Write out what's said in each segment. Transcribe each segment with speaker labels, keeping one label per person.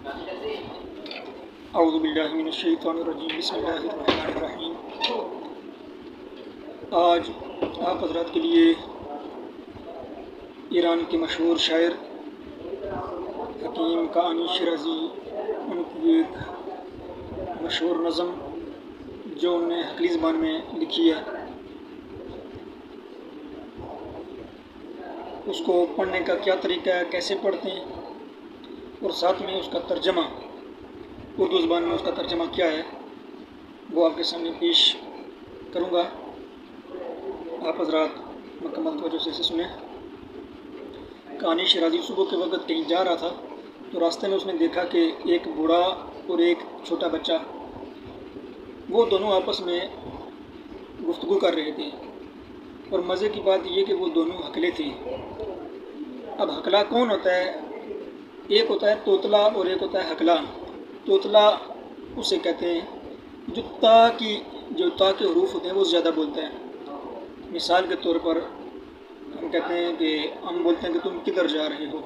Speaker 1: اعوذ باللہ من الشیطان الرجیم، بسم اللہ الرحمن الرحیم۔ آج آپ حضرات کے لیے ایران کے مشہور شاعر حکیم کانی شیرازی ان کی ایک مشہور نظم جو انہوں نے حقلی زبان میں لکھی ہے، اس کو پڑھنے کا کیا طریقہ ہے، کیسے پڑھتے ہیں، اور ساتھ میں اس کا ترجمہ اردو زبان میں اس کا ترجمہ کیا ہے وہ آپ کے سامنے پیش کروں گا۔ آپ حضرات مکمل توجہ سے اسے سنیں۔ کانی شیرازی صبح کے وقت کہیں جا رہا تھا تو راستے میں اس نے دیکھا کہ ایک بوڑھا اور ایک چھوٹا بچہ وہ دونوں آپس میں گفتگو کر رہے تھے، اور مزے کی بات یہ کہ وہ دونوں ہکلے تھے۔ اب ہکلا کون ہوتا ہے؟ ایک ہوتا ہے توتلا اور ایک ہوتا ہے ہکلا۔ توتلا اسے کہتے ہیں جو تا کے حروف ہوتے ہیں وہ زیادہ بولتا ہے۔ مثال کے طور پر ہم کہتے ہیں کہ ہم بولتے ہیں کہ تم کدھر جا رہے ہو۔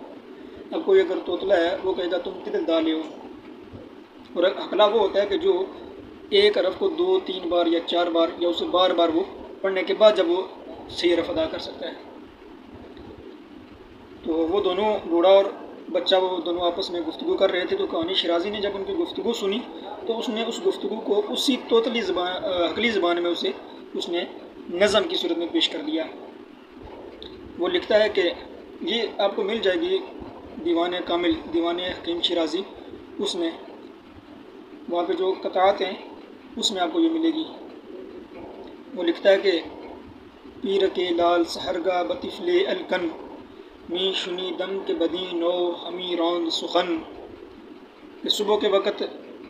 Speaker 1: اب کوئی اگر توتلا ہے وہ کہے گا تم کدھر ڈالے ہو، اور ہکلا وہ ہوتا ہے کہ جو ایک حرف کو 2 3 بار یا 4 بار یا اسے بار بار وہ پڑھنے کے بعد جب وہ صحیح حرف ادا کر سکتا ہے۔ تو وہ دونوں بوڑھا اور بچہ وہ دونوں آپس میں گفتگو کر رہے تھے، تو کانی شیرازی نے جب ان کی گفتگو سنی تو اس نے اس گفتگو کو اسی حقلی زبان میں اس نے نظم کی صورت میں پیش کر دیا۔ وہ لکھتا ہے کہ یہ آپ کو مل جائے گی دیوان کامل، دیوان حکیم شیرازی، اس میں وہاں پہ جو قطعات ہیں اس میں آپ کو یہ ملے گی۔ وہ لکھتا ہے کہ پیر کے لال سہرگاہ بطفل الکن می شنی دم کے بدی نو ہمی روند سخن، کہ صبح کے وقت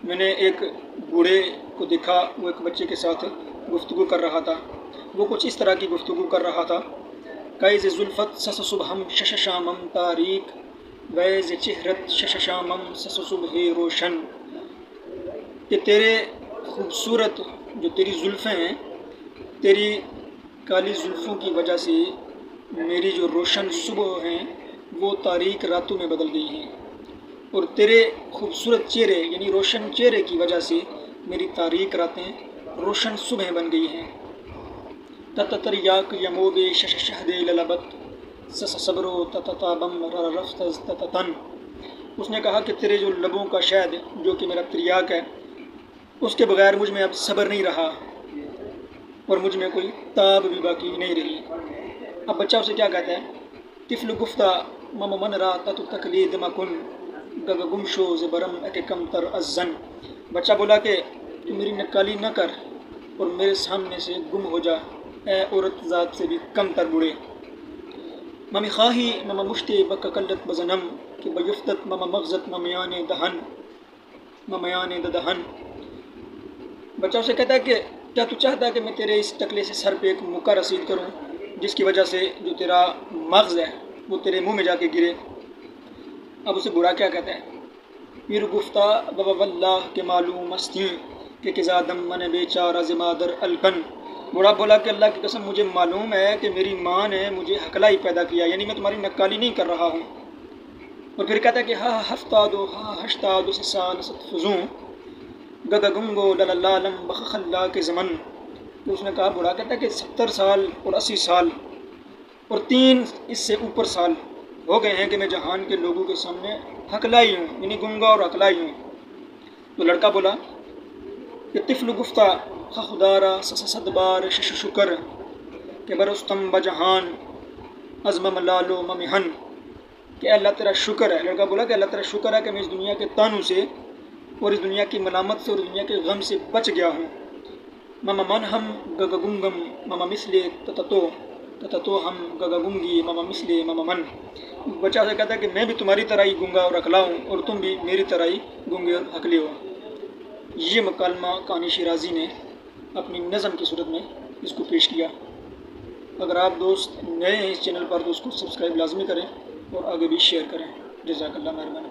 Speaker 1: میں نے ایک بوڑھے کو دیکھا، وہ ایک بچے کے ساتھ گفتگو کر رہا تھا۔ وہ کچھ اس طرح کی گفتگو کر رہا تھا: قیز زلفت سس صبحم شش شامم تاریک ویز چہرت شش شامم سس صبح روشن، کہ تیرے خوبصورت جو تیری زلفیں ہیں، تیری کالی زلفوں کی وجہ سے میری جو روشن صبح ہیں وہ تاریک راتوں میں بدل گئی ہیں، اور تیرے خوبصورت چہرے یعنی روشن چہرے کی وجہ سے میری تاریک راتیں روشن صبح بن گئی ہیں۔ تتتر یاک یموب شش شہد للبت سس صبرو تتتابم رفتز تتتن، اس نے کہا کہ تیرے جو لبوں کا شہد جو کہ میرا تریاک ہے، اس کے بغیر مجھ میں اب صبر نہیں رہا اور مجھ میں کوئی تاب بھی باقی نہیں رہی۔ اب بچہ اسے کیا کہتا ہے؟ طفل گفتہ مم من را تت تقلید مکن گگ گم شو زبرم اک کم تر ازن، بچہ بولا کہ تو میری نکالی نہ کر اور میرے سامنے سے گم ہو جا، اے عورت ذات سے بھی کم تر بوڑھے۔ ممی خواہی مم مشتی بک کلت بزنم کہ بیفتت مم مغزت ممیان دہن، بچہ اسے کہتا ہے کہ کیا تو چاہتا ہے کہ میں تیرے اس ٹکلے سے سر پہ ایک مکہ رسید کروں جس کی وجہ سے جو تیرا مغز ہے وہ تیرے منہ میں جا کے گرے۔ اب اسے برا کیا کہتا ہے؟ پیر گفتہ بابا واللہ کے معلوم مستی کہ کزا دم من بیچارہ زمادر الکن، بوڑھا بولا کہ اللہ کی قسم مجھے معلوم ہے کہ میری ماں نے مجھے ہکلا ہی پیدا کیا، یعنی میں تمہاری نکالی نہیں کر رہا ہوں۔ اور پھر کہتا ہے کہ ہا ہفتادو ہا ہشتادو سے سال ستفزوں گگا گنگو للالم بخخلا کے زمن، تو اس نے کہا، بوڑھا کہتا ہے کہ 70 سال اور 80 سال اور 3 اس سے اوپر سال ہو گئے ہیں کہ میں جہان کے لوگوں کے سامنے ہکلائی ہوں، یعنی گنگا اور ہکلائی ہوں۔ تو لڑکا بولا کہ طفل گفتہ خدارا صد بار شش شکر کہ برستم بجہان ازمم لالو ممہن، کہ اللہ تیرا شکر ہے۔ لڑکا بولا کہ اللہ تیرا شکر ہے کہ میں اس دنیا کے تانوں سے اور اس دنیا کی ملامت سے اور اس دنیا کے غم سے بچ گیا ہوں۔ مم من ہم گگگنگم مم مثل تتتو ہم گگگنگی مم مثل مم من، بچہ سے کہتا ہے کہ میں بھی تمہاری طرح ہی گنگا اور ہکلا ہوں اور تم بھی میری طرح ہی گنگے اور ہکلے ہو۔ یہ مکالمہ کانی شیرازی نے اپنی نظم کی صورت میں اس کو پیش کیا۔ اگر آپ دوست نئے ہیں اس چینل پر تو اس کو سبسکرائب لازمی کریں اور آگے بھی شیئر کریں۔ جزاک اللہ مہربانی۔